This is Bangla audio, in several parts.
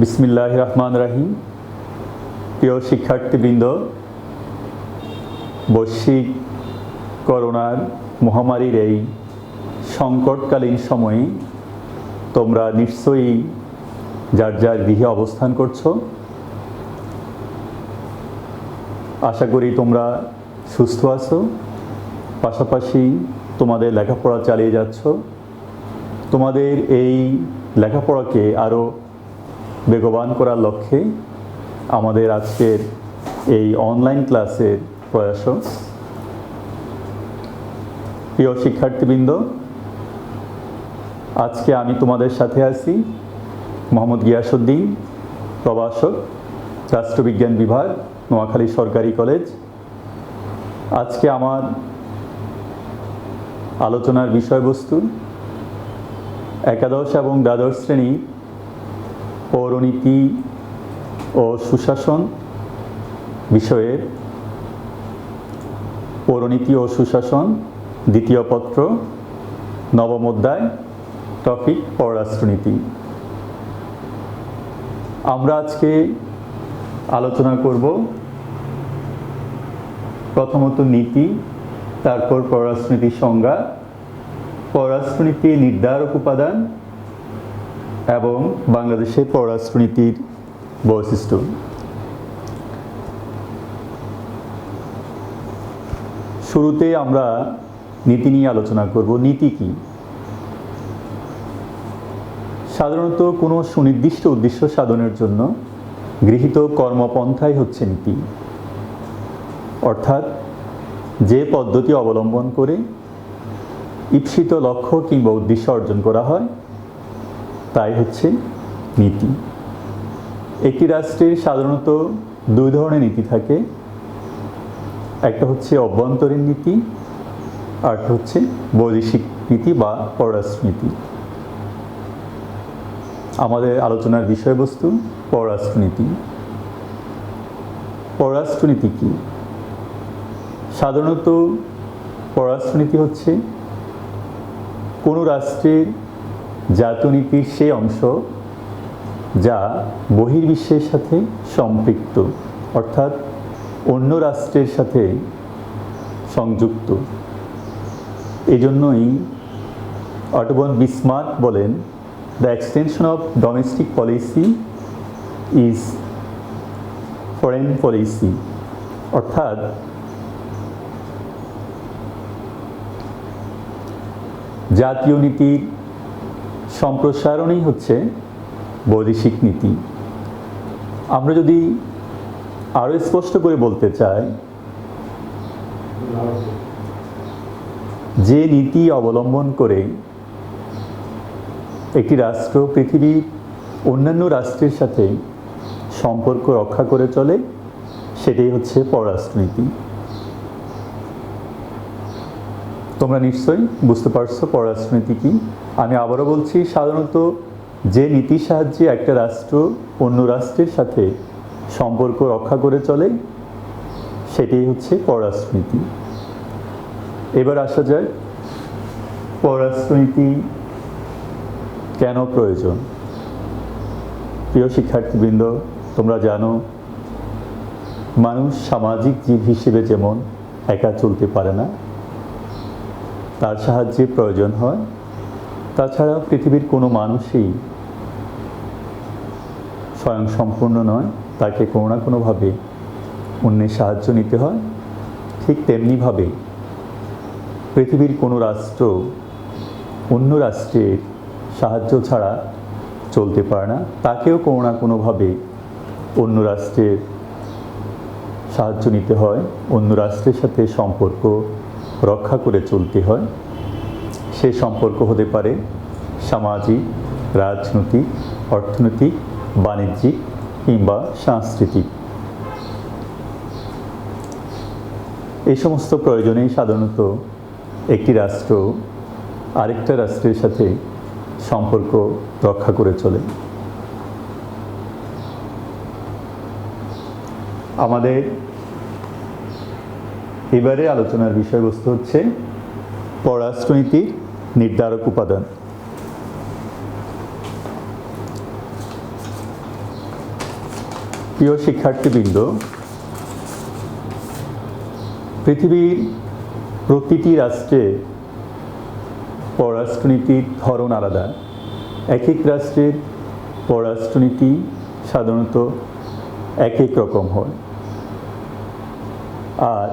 বিসমিল্লাহির রহমানির রহিম। প্রিয় শিক্ষার্থীবৃন্দ, বৈশ্বিক করোনার মহামারীর এই সংকটকালীন সময়ে তোমরা নিশ্চয়ই যার যার গৃহে অবস্থান করছো। আশা করি তোমরা সুস্থ আছো, পাশাপাশি তোমাদের লেখাপড়া চালিয়ে যাচ্ছ। তোমাদের এই লেখাপড়াকে আরও বেগবান করার লক্ষ্যে আমাদের আজকের এই অনলাইন ক্লাসের প্রয়াস। প্রিয় শিক্ষার্থীবৃন্দ, আজকে আমি তোমাদের সাথে আছি মোহাম্মদ গিয়াসউদ্দিন, প্রভাষক, রাষ্ট্রবিজ্ঞান বিভাগ, নোয়াখালী সরকারি কলেজ। আজকে আমার আলোচনার বিষয়বস্তু একাদশ এবং দ্বাদশ শ্রেণী পৌরনীতি ও সুশাসন বিষয়ের পৌরনীতি ও সুশাসন দ্বিতীয় পত্র, নবম অধ্যায়, টপিক পররাষ্ট্রনীতি। আমরা আজকে আলোচনা করব প্রথমত নীতি, তারপর পররাষ্ট্রনীতির সংজ্ঞা, পররাষ্ট্রনীতির নির্ধারক উপাদান এবং বাংলাদেশের পররাষ্ট্রনীতির বৈশিষ্ট্য। শুরুতে আমরা নীতি নিয়ে আলোচনা করব। নীতি কি? সাধারণত কোনো সুনির্দিষ্ট উদ্দেশ্য সাধনের জন্য গৃহীত কর্মপন্থাই হচ্ছে নীতি, অর্থাৎ যে পদ্ধতি অবলম্বন করে ঈপ্সিত লক্ষ্য কিংবা উদ্দেশ্য অর্জন করা হয় তাই হচ্ছে নীতি। একটি রাষ্ট্রের সাধারণত দুই ধরনের নীতি থাকে, একটা হচ্ছে অভ্যন্তরীণ নীতি, আরেকটা হচ্ছে বৈদেশিক নীতি বা পররাষ্ট্রনীতি। আমাদের আলোচনার বিষয়বস্তু পররাষ্ট্রনীতি। পররাষ্ট্রনীতি কি? সাধারণত পররাষ্ট্রনীতি হচ্ছে কোনো রাষ্ট্রের জাতীয় নীতির সেই অংশ যা বহির্বিশ্বের সাথে সম্পৃক্ত, অর্থাৎ অন্য রাষ্ট্রের সাথে সংযুক্ত। এজন্যই অটো ভন বিসমার্ক বলেন, the extension of domestic policy is foreign policy, অর্থাৎ জাতীয় নীতির সম্প্রসারণই হচ্ছে বৈদেশিক নীতি। আমরা যদি আরও স্পষ্ট করে বলতে চাই, যে নীতি অবলম্বন করে একটি রাষ্ট্র পৃথিবীর অন্যান্য রাষ্ট্রের সাথে সম্পর্ক রক্ষা করে চলে সেটাই হচ্ছে পররাষ্ট্রনীতি। তোমরা নিশ্চয়ই বুঝতে পারছো পররাষ্ট্রনীতি কি। আমি আবারও বলছি, সাধারণত যে নীতির সাহায্যে একটা রাষ্ট্র অন্য রাষ্ট্রের সাথে সম্পর্ক রক্ষা করে চলে সেটাই হচ্ছে পররাষ্ট্রনীতি। এবার আসা যায় পররাষ্ট্রনীতি কেন প্রয়োজন। প্রিয় শিক্ষার্থীবৃন্দ, তোমরা জানো মানুষ সামাজিক জীব হিসেবে যেমন একা চলতে পারে না, তার সাহায্যে প্রয়োজন হয়। তাছাড়া পৃথিবীর কোনো মানুষই স্বয়ংসম্পূর্ণ নয়, তাকে কোনো না কোনোভাবে অন্যের সাহায্য নিতে হয়। ঠিক তেমনিভাবে পৃথিবীর কোনো রাষ্ট্র অন্য রাষ্ট্রের সাহায্য ছাড়া চলতে পারে না, তাকেও কোনো না কোনোভাবে অন্য রাষ্ট্রের সাহায্য নিতে হয়, অন্য রাষ্ট্রের সাথে সম্পর্ক রক্ষা করে চলতে হয়। সে সম্পর্ক হতে পারে সামাজিক, রাজনৈতিক, অর্থনৈতিক, বাণিজ্যিক কিংবা সাংস্কৃতিক। এই সমস্ত প্রয়োজনেই সাধারণত একটি রাষ্ট্র আরেকটা রাষ্ট্রের সাথে সম্পর্ক রক্ষা করে চলে। আমাদের এবারে আলোচনার বিষয়বস্তু হচ্ছে পররাষ্ট্রনীতির নির্ধারক উপাদান। প্রিয় শিক্ষার্থীবৃন্দ, পৃথিবীর প্রতিটি রাষ্ট্রে পররাষ্ট্রনীতির ধরন আলাদা। এক এক রাষ্ট্রের পররাষ্ট্রনীতি সাধারণত এক এক রকম হয়, আর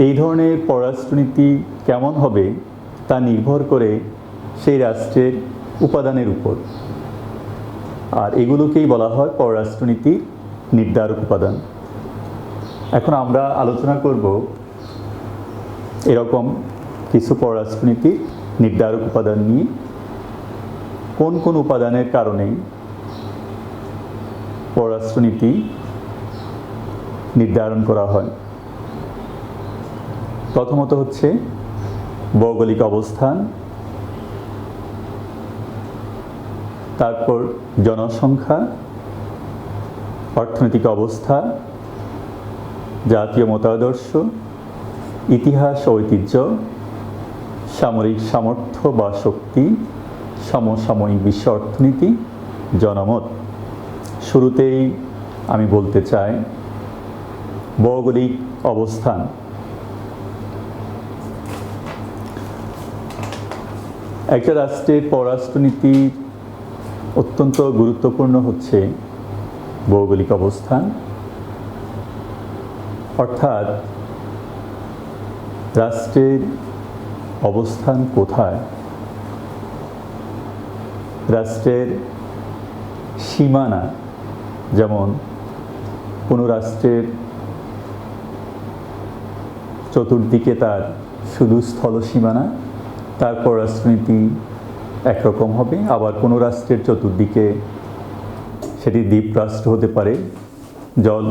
এই ধরনের পররাষ্ট্রনীতি কেমন হবে তা নির্ভর করে সেই রাষ্ট্রের উপাদানের উপর, আর এগুলোকেই বলা হয় পররাষ্ট্রনীতির নির্ধারক উপাদান। এখন আমরা আলোচনা করব এরকম কিছু পররাষ্ট্রনীতির নির্ধারক উপাদান নিয়ে, কোন কোন উপাদানের কারণে পররাষ্ট্রনীতি নির্ধারণ করা হয়। প্রথমত হচ্ছে ভৌগোলিক অবস্থান, তারপর জনসংখ্যা, অর্থনৈতিক অবস্থা, জাতীয় মতাদর্শ, ইতিহাস ও ঐতিহ্য, সামরিক সামর্থ্য বা শক্তি, সমসাময়িক বিশ্ব অর্থনীতি, জনমত। শুরুতেই আমি বলতে চাই ভৌগোলিক অবস্থান। একটা রাষ্ট্রের পররাষ্ট্রনীতি অত্যন্ত গুরুত্বপূর্ণ হচ্ছে ভৌগোলিক অবস্থান, অর্থাৎ রাষ্ট্রের অবস্থান কোথায়, রাষ্ট্রের সীমানা। যেমন কোনো রাষ্ট্রের চতুর্দিকে তার শুধু স্থল সীমানা, তার পররাষ্ট্রনীতি একরকম হবে। আবার কোনো রাষ্ট্রের চতুর্দিকে, সেটি দ্বীপরাষ্ট্র হতে পারে, জল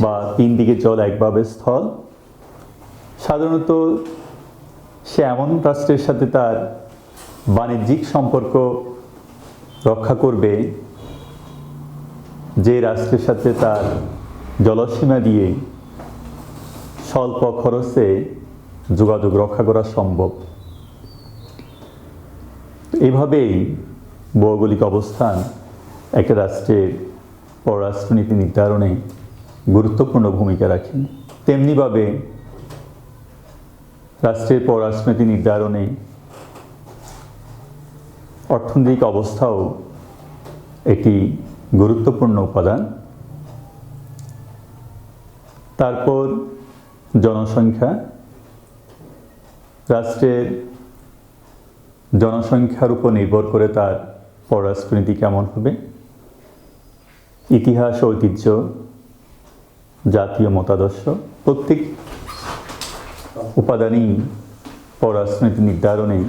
বা তিন দিকে জল একভাবে স্থল, সাধারণত সে এমন রাষ্ট্রের সাথে তার বাণিজ্যিক সম্পর্ক রক্ষা করবে যে রাষ্ট্রের সাথে তার জলসীমা দিয়ে স্বল্প খরচে যোগাযোগ রক্ষা করা সম্ভব। এভাবেই ভৌগোলিক অবস্থান একটা রাষ্ট্রের পররাষ্ট্রনীতি নির্ধারণে গুরুত্বপূর্ণ ভূমিকা রাখে। তেমনিভাবে রাষ্ট্রের পররাষ্ট্রনীতি নির্ধারণে অর্থনৈতিক অবস্থাও একটি গুরুত্বপূর্ণ উপাদান। তারপর জনসংখ্যা। রাষ্ট্রের জনসংখ্যার উপর নির্ভর করে তার পররাষ্ট্রনীতি কেমন হবে। ইতিহাস, ঐতিহ্য, জাতীয় মতাদর্শ, প্রত্যেক উপাদানই পররাষ্ট্রনীতি নির্ধারণে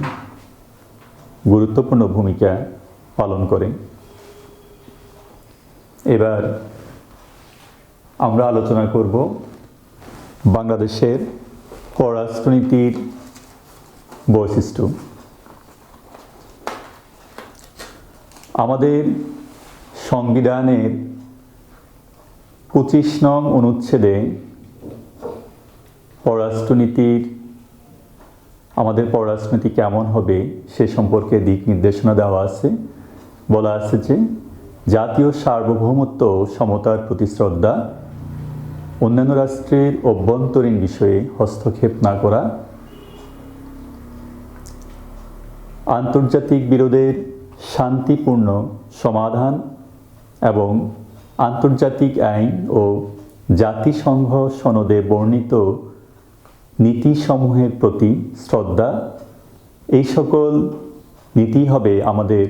গুরুত্বপূর্ণ ভূমিকা পালন করে। এবার আমরা আলোচনা করব বাংলাদেশের পররাষ্ট্রনীতির বৈশিষ্ট্য। আমাদের সংবিধানের 25 নং অনুচ্ছেদে পররাষ্ট্রনীতির, আমাদের পররাষ্ট্রনীতি কেমন হবে সে সম্পর্কে দিক নির্দেশনা দেওয়া আছে। বলা আছে যে জাতীয় সার্বভৌমত্ব ও সমতার প্রতি শ্রদ্ধা, অন্যান্য রাষ্ট্রের অভ্যন্তরীণ বিষয়ে হস্তক্ষেপ না করা, আন্তর্জাতিক বিরোধের শান্তিপূর্ণ সমাধান এবং আন্তর্জাতিক আইন ও জাতিসংঘ সনদে বর্ণিত নীতিসমূহের প্রতি শ্রদ্ধা। এই সকল নীতি হবে আমাদের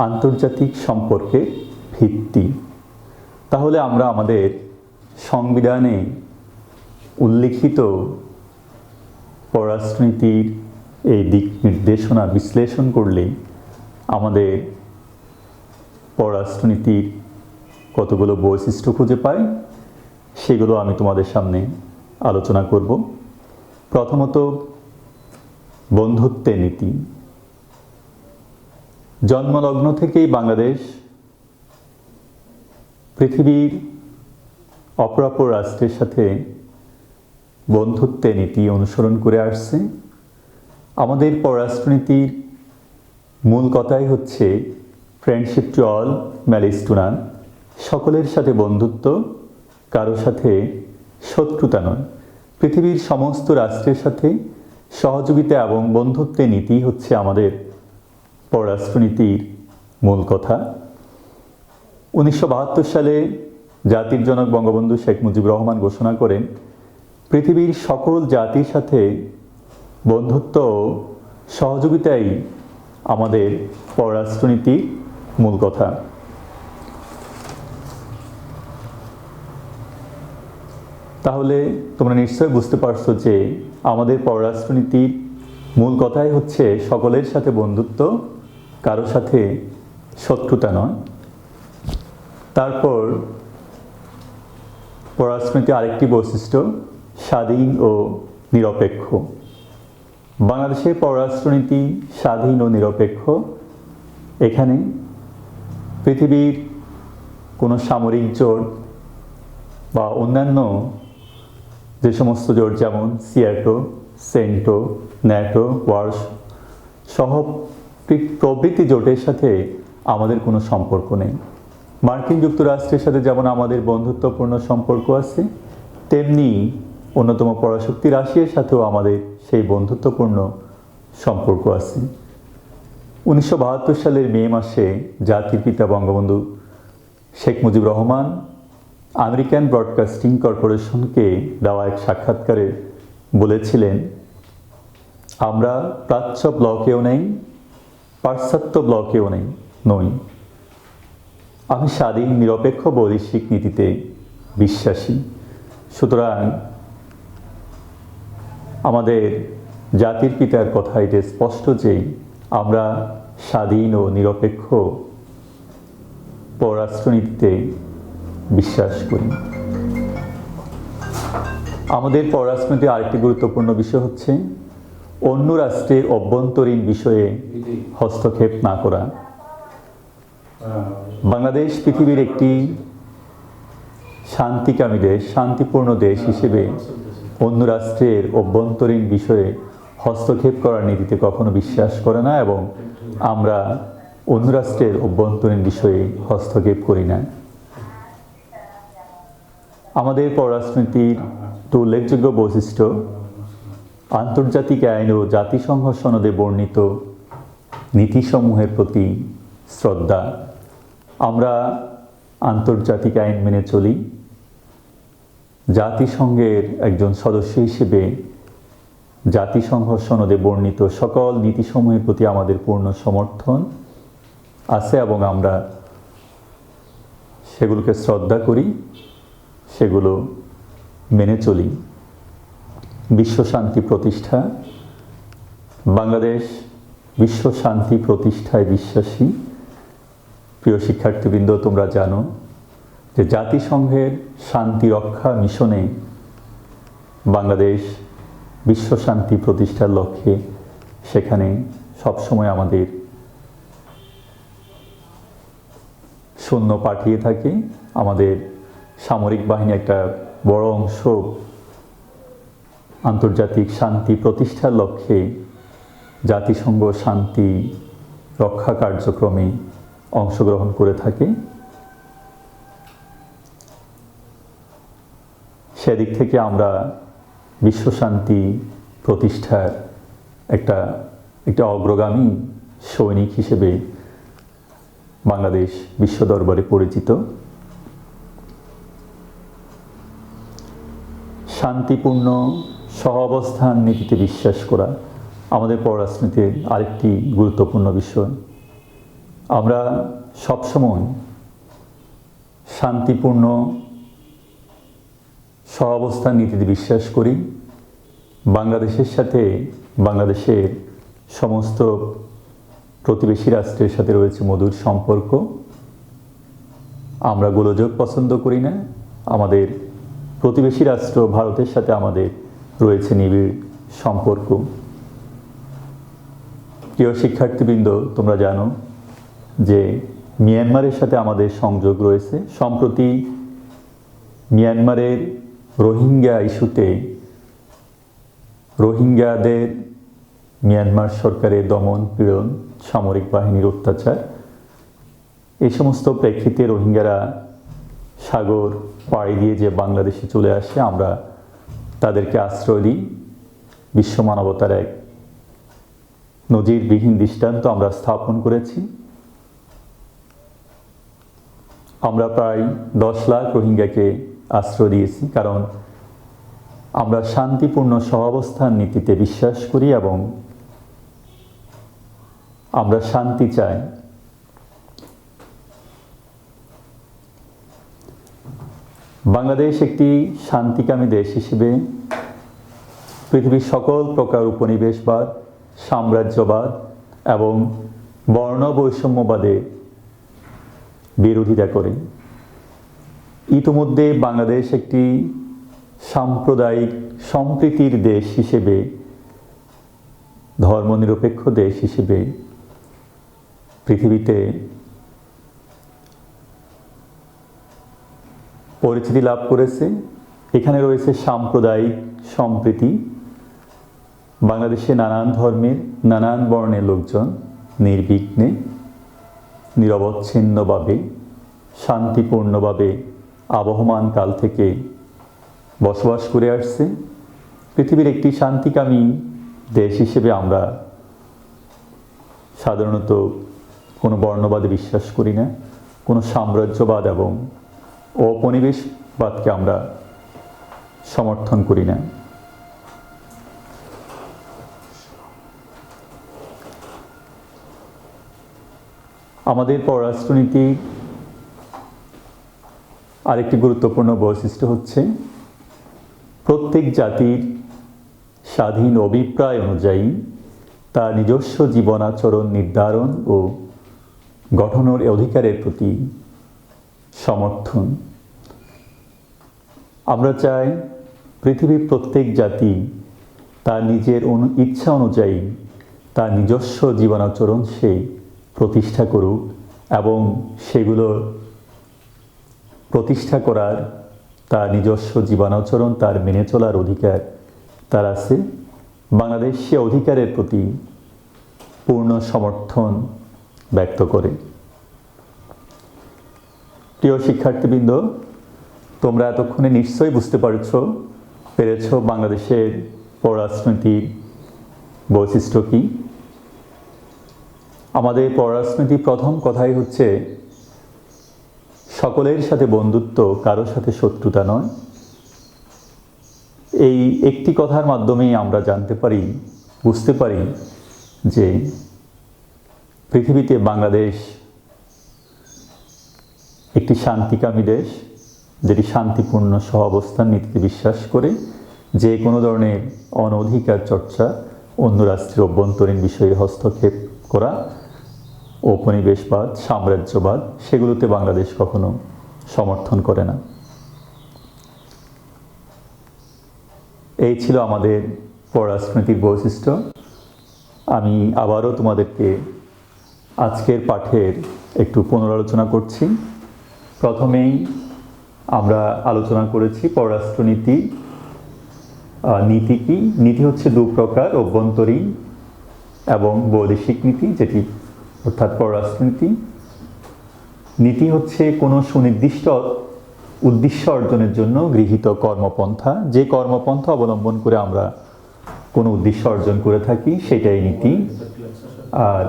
আন্তর্জাতিক সম্পর্কের ভিত্তি। তাহলে আমরা আমাদের সংবিধানে উল্লিখিত পররাষ্ট্রনীতির এই দিক নির্দেশনা বিশ্লেষণ করলে আমাদের পররাষ্ট্রনীতির কতগুলো বৈশিষ্ট্য খুঁজে পাই, সেগুলো আমি তোমাদের সামনে আলোচনা করব। প্রথমত, বন্ধুত্বের নীতি। জন্মলগ্ন থেকেই বাংলাদেশ পৃথিবীর অপরাপর রাষ্ট্রের সাথে বন্ধুত্বের নীতি অনুসরণ করে আসছে। আমাদের পররাষ্ট্রনীতির মূল কথাই হচ্ছে friendship to all, malice two নান। সকলের সাথে বন্ধুত্ব, কারো সাথে শত্রুতা নয়। পৃথিবীর সমস্ত রাষ্ট্রের সাথে সহযোগিতা এবং বন্ধুত্বের নীতি হচ্ছে আমাদের পররাষ্ট্রনীতির মূল কথা। 1972 সালে জাতির জনক বঙ্গবন্ধু শেখ মুজিবুর রহমান ঘোষণা করেন, পৃথিবীর সকল জাতির সাথে বন্ধুত্ব ও সহযোগিতাই আমাদের পররাষ্ট্রনীতির মূল কথা। তাহলে তোমরা নিশ্চয় বুঝতে পারছো যে আমাদের পররাষ্ট্রনীতির মূল কথাই হচ্ছে সকলের সাথে বন্ধুত্ব, কারো সাথে শত্রুতা নয়। তারপর পররাষ্ট্রনীতির আরেকটি বৈশিষ্ট্য স্বাধীন ও নিরপেক্ষ। বাংলাদেশের পররাষ্ট্রনীতি স্বাধীন ও নিরপেক্ষ। এখানে পৃথিবীর কোনো সামরিক জোট বা অন্যান্য যে সমস্ত জোট যেমন সিয়াটো, সেন্টো, ন্যাটো, ওয়ার্স সহ প্রভৃতি জোটের সাথে আমাদের কোনো সম্পর্ক নেই। মার্কিন যুক্তরাষ্ট্রের সাথে যেমন আমাদের বন্ধুত্বপূর্ণ সম্পর্ক আছে, তেমনি অন্যতম পরাশক্তি রাশিয়ার সাথেও আমাদের সেই বন্ধুত্বপূর্ণ সম্পর্ক আছে। 1972 সালের মে মাসে জাতির পিতা বঙ্গবন্ধু শেখ মুজিবুর রহমান আমেরিকান ব্রডকাস্টিং কর্পোরেশনকে দেওয়া এক সাক্ষাৎকারে বলেছিলেন, আমরা প্রাচ্য ব্লকেও নেই, পাশ্চাত্য ব্লকেও নই। আমি স্বাধীন নিরপেক্ষ বৈদেশিক নীতিতে বিশ্বাসী। সুতরাং আমাদের জাতির পিতার কথা এটা স্পষ্ট যে আমরা স্বাধীন ও নিরপেক্ষ পররাষ্ট্রনীতিতে বিশ্বাস করি। আমাদের পররাষ্ট্রনীতির আরেকটি গুরুত্বপূর্ণ বিষয় হচ্ছে অন্য রাষ্ট্রের অভ্যন্তরীণ বিষয়ে হস্তক্ষেপ না করা। বাংলাদেশ পৃথিবীর একটি শান্তিকামী দেশ, শান্তিপূর্ণ দেশ হিসেবে অন্য রাষ্ট্রের অভ্যন্তরীণ বিষয়ে হস্তক্ষেপ করার নীতিতে কখনো বিশ্বাস করে না এবং আমরা অন্য রাষ্ট্রের অভ্যন্তরীণ বিষয়ে হস্তক্ষেপ করি না। আমাদের পররাষ্ট্রনীতির একটি উল্লেখযোগ্য বৈশিষ্ট্য আন্তর্জাতিক আইন ও জাতিসংঘ সনদে বর্ণিত নীতিসমূহের প্রতি শ্রদ্ধা। আমরা আন্তর্জাতিক আইন মেনে চলি। জাতিসংঘের একজন সদস্য হিসেবে জাতিসংঘ সনদে বর্ণিত সকল নীতিসমূহের প্রতি আমাদের পূর্ণ সমর্থন আছে এবং আমরা সেগুলোকে শ্রদ্ধা করি, সেগুলো মেনে চলি। বিশ্ব শান্তি প্রতিষ্ঠা, বাংলাদেশ বিশ্ব শান্তি প্রতিষ্ঠায় বিশ্বাসী। প্রিয় শিক্ষার্থীবৃন্দ, তোমরা জানো যে জাতিসংঘের শান্তি রক্ষা মিশনে বাংলাদেশ বিশ্ব শান্তি প্রতিষ্ঠার লক্ষ্যে সেখানে সবসময় আমাদের সৈন্য পাঠিয়ে থাকে। আমাদের সামরিক বাহিনী একটা বড় অংশ আন্তর্জাতিক শান্তি প্রতিষ্ঠার লক্ষ্যে জাতিসংঘ শান্তি রক্ষা কার্যক্রমে অংশগ্রহণ করে থাকে। সেদিক থেকে আমরা বিশ্ব শান্তি প্রতিষ্ঠার একটা অগ্রগামী সৈনিক হিসেবে বাংলাদেশ বিশ্ব দরবারে পরিচিত। শান্তিপূর্ণ সহাবস্থান নীতিতে বিশ্বাস করা আমাদের পররাষ্ট্রনীতির আরেকটি গুরুত্বপূর্ণ বিষয়। আমরা সবসময় শান্তিপূর্ণ সহাবস্থান নীতিতে বিশ্বাস করি। বাংলাদেশের সাথে বাংলাদেশের সমস্ত প্রতিবেশী রাষ্ট্রের সাথে রয়েছে মধুর সম্পর্ক। আমরা গোলযোগ পছন্দ করি না। আমাদের প্রতিবেশী রাষ্ট্র ভারতের সাথে আমাদের রয়েছে নিবিড় সম্পর্ক। প্রিয় শিক্ষার্থীবৃন্দ, তোমরা জানো যে মিয়ানমারের সাথে আমাদের সংযোগ রয়েছে। সম্প্রতি মিয়ানমারের রোহিঙ্গা ইস্যুতে রোহিঙ্গাদের মিয়ানমার সরকারের দমন পীড়ন, সামরিক বাহিনীর অত্যাচার, এই সমস্ত প্রেক্ষিতে রোহিঙ্গারা সাগর পাড়ি দিয়ে যে বাংলাদেশে চলে আসে, আমরা তাদেরকে আশ্রয় দিই। বিশ্ব মানবতার এক নজিরবিহীন দৃষ্টান্ত আমরা স্থাপন করেছি। আমরা প্রায় 10 লাখ রোহিঙ্গাকে আশ্রয় দিয়েছি, কারণ আমরা শান্তিপূর্ণ সহাবস্থান নীতিতে বিশ্বাস করি এবং আমরা শান্তি চাই। বাংলাদেশ একটি শান্তিকামী দেশ হিসেবে পৃথিবীর সকল প্রকার উপনিবেশবাদ, সাম্রাজ্যবাদ এবং বর্ণ বৈষম্যবাদের বিরোধিতা করে। ইতিমধ্যে বাংলাদেশ একটি সাম্প্রদায়িক সম্প্রীতির দেশ হিসেবে, ধর্মনিরপেক্ষ দেশ হিসেবে পৃথিবীতে পরিচিতি লাভ করেছে। এখানে রয়েছে সাম্প্রদায়িক সম্প্রীতি। বাংলাদেশে নানান ধর্মের, নানান বর্ণের লোকজন নির্বিঘ্নে, নিরবচ্ছিন্নভাবে, শান্তিপূর্ণভাবে আবহমান কাল থেকে বসবাস করে আসছে। পৃথিবীর একটি শান্তিকামী দেশ হিসেবে আমরা সাধারণত কোনো বর্ণবাদে বিশ্বাস করি না, কোনো সাম্রাজ্যবাদ এবং ঔপনিবেশবাদকে আমরা সমর্থন করি না। আমাদের পররাষ্ট্রনীতির আরেকটি গুরুত্বপূর্ণ বৈশিষ্ট্য হচ্ছে প্রত্যেক জাতির স্বাধীন অভিপ্রায় অনুযায়ী তার নিজস্ব জীবনাচরণ নির্ধারণ ও গঠনের অধিকারের প্রতি সমর্থন। আমরা চাই পৃথিবীর প্রত্যেক জাতি তার নিজের ইচ্ছা অনুযায়ী তার নিজস্ব জীবনাচরণ সে প্রতিষ্ঠা করুক এবং সেগুলো প্রতিষ্ঠা করার তার নিজস্ব জীবনাচরণ তার মেনে চলার অধিকার তার আছে। বাংলাদেশ সে অধিকারের প্রতি পূর্ণ সমর্থন ব্যক্ত করে। প্রিয় শিক্ষার্থীবৃন্দ, তোমরা এতক্ষণে নিশ্চয়ই বুঝতে পেরেছ বাংলাদেশের পররাষ্ট্রনীতির বৈশিষ্ট্য কী। আমাদের পররাষ্ট্রনীতির প্রথম কথাই হচ্ছে সকলের সাথে বন্ধুত্ব, কারোর সাথে শত্রুতা নয়। এই একটি কথার মাধ্যমেই আমরা বুঝতে পারি যে পৃথিবীতে বাংলাদেশ একটি শান্তিকামী দেশ, যেটি শান্তিপূর্ণ সহাবস্থান নীতিতে বিশ্বাস করে। যে কোনো ধরনের অনধিকার চর্চা, অন্য রাষ্ট্রের অভ্যন্তরীণ বিষয়ে হস্তক্ষেপ করা, ঔপনিবেশবাদ, সাম্রাজ্যবাদ, সেগুলোতে বাংলাদেশ কখনো সমর্থন করে না। এই ছিল আমাদের পররাষ্ট্রনীতির বৈশিষ্ট্য। আমি আবারও তোমাদেরকে আজকের পাঠের একটু পুনরালোচনা করছি। প্রথমেই আমরা আলোচনা করেছি পররাষ্ট্রনীতি। নীতি কি? নীতি হচ্ছে দু প্রকার, অভ্যন্তরীণ এবং বৈদেশিক নীতি, যেটি অর্থাৎ পররাষ্ট্রনীতি। নীতি হচ্ছে কোনো সুনির্দিষ্ট উদ্দেশ্য অর্জনের জন্য গৃহীত কর্মপন্থা। যে কর্মপন্থা অবলম্বন করে আমরা কোনো উদ্দেশ্য অর্জন করে থাকি, সেটাই নীতি। আর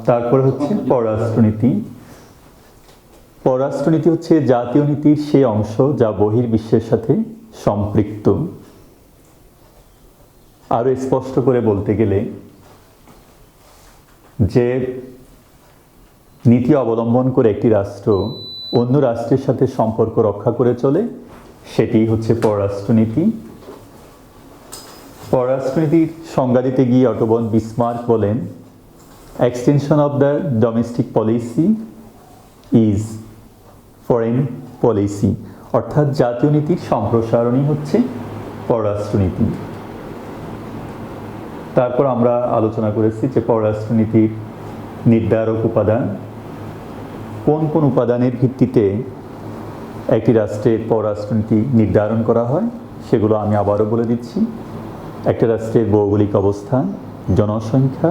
তারপরে হচ্ছে পররাষ্ট্রনীতি। পররাষ্ট্রনীতি হচ্ছে জাতীয় নীতির সেই অংশ যা বহির্বিশ্বের সাথে সম্পৃক্ত। আরও স্পষ্ট করে বলতে গেলে, যে নীতি অবলম্বন করে একটি রাষ্ট্র অন্য রাষ্ট্রের সাথে সম্পর্ক রক্ষা করে চলে, সেটি হচ্ছে পররাষ্ট্রনীতি। পররাষ্ট্রনীতির সংজ্ঞা দিতে গিয়ে অটো ভন বিসমার্ক বলেন, extension of the domestic policy is foreign policy, অর্থাৎ জাতীয় নীতির সম্প্রসারণই হচ্ছে পররাষ্ট্রনীতি। তারপর আমরা আলোচনা করেছি যে পররাষ্ট্রনীতির নির্ধারক উপাদান, কোন কোন উপাদানের ভিত্তিতে একটি রাষ্ট্রের পররাষ্ট্রনীতি নির্ধারণ করা হয়, সেগুলো আমি আবারও বলে দিচ্ছি। একটা রাষ্ট্রের ভৌগোলিক অবস্থান, জনসংখ্যা,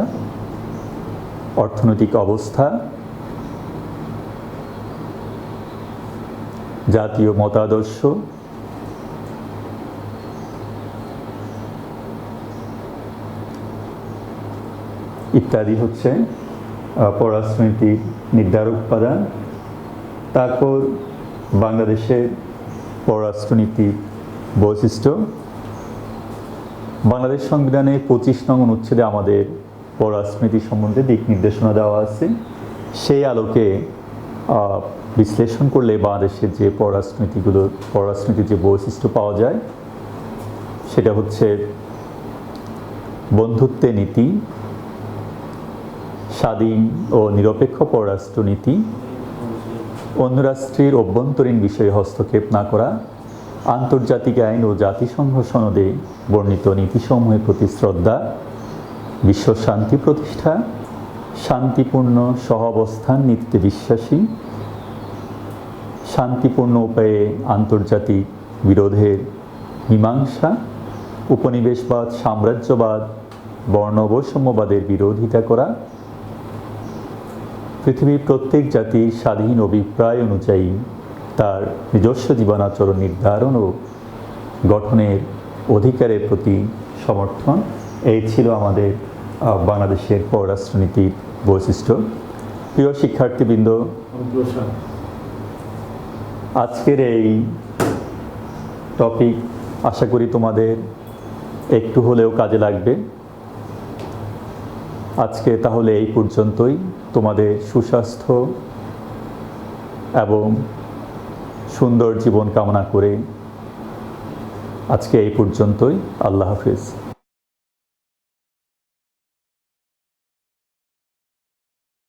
অর্থনৈতিক অবস্থা, জাতীয় মতাদর্শ, ইত্যাদি হচ্ছে পররাষ্ট্রনীতির নির্ধারক উপাদান। তারপর বাংলাদেশের পররাষ্ট্রনীতির বৈশিষ্ট্য। বাংলাদেশ সংবিধানে 25 নং অনুচ্ছেদে আমাদের পররাষ্ট্রনীতি সম্বন্ধে দিক নির্দেশনা দেওয়া আছে। সেই আলোকে বিশ্লেষণ করলে বাংলাদেশের যে পররাষ্ট্রনীতির যে বৈশিষ্ট্য পাওয়া যায় সেটা হচ্ছে বন্ধুত্বের নীতি, স্বাধীন ও নিরপেক্ষ পররাষ্ট্রনীতি, অন্য রাষ্ট্রের অভ্যন্তরীণ বিষয়ে হস্তক্ষেপ না করা, আন্তর্জাতিক আইন ও জাতিসংঘ সনদে বর্ণিত নীতিসমূহের প্রতি শ্রদ্ধা, বিশ্ব শান্তি প্রতিষ্ঠা, শান্তিপূর্ণ সহাবস্থান নীতিতে বিশ্বাসী, শান্তিপূর্ণ উপায়ে আন্তর্জাতিক বিরোধের মীমাংসা, উপনিবেশবাদ, সাম্রাজ্যবাদ, বর্ণবৈষম্যবাদের বিরোধিতা করা, পৃথিবীর প্রত্যেক জাতির স্বাধীন অভিপ্রায় অনুযায়ী তার নিজস্ব জীবনাচরণ নির্ধারণ ও গঠনের অধিকারের প্রতি সমর্থন। এই ছিল আমাদের বাংলাদেশের পররাষ্ট্রনীতির বৈশিষ্ট্য। প্রিয় শিক্ষার্থীবৃন্দ, আজকের এই টপিক আশা করি তোমাদের একটু হলেও কাজে লাগবে। আজকে তাহলে এই পর্যন্তই। তোমাদের সুস্বাস্থ্য এবং সুন্দর জীবন কামনা করে আজকে এই পর্যন্তই। আল্লাহ হাফেজ।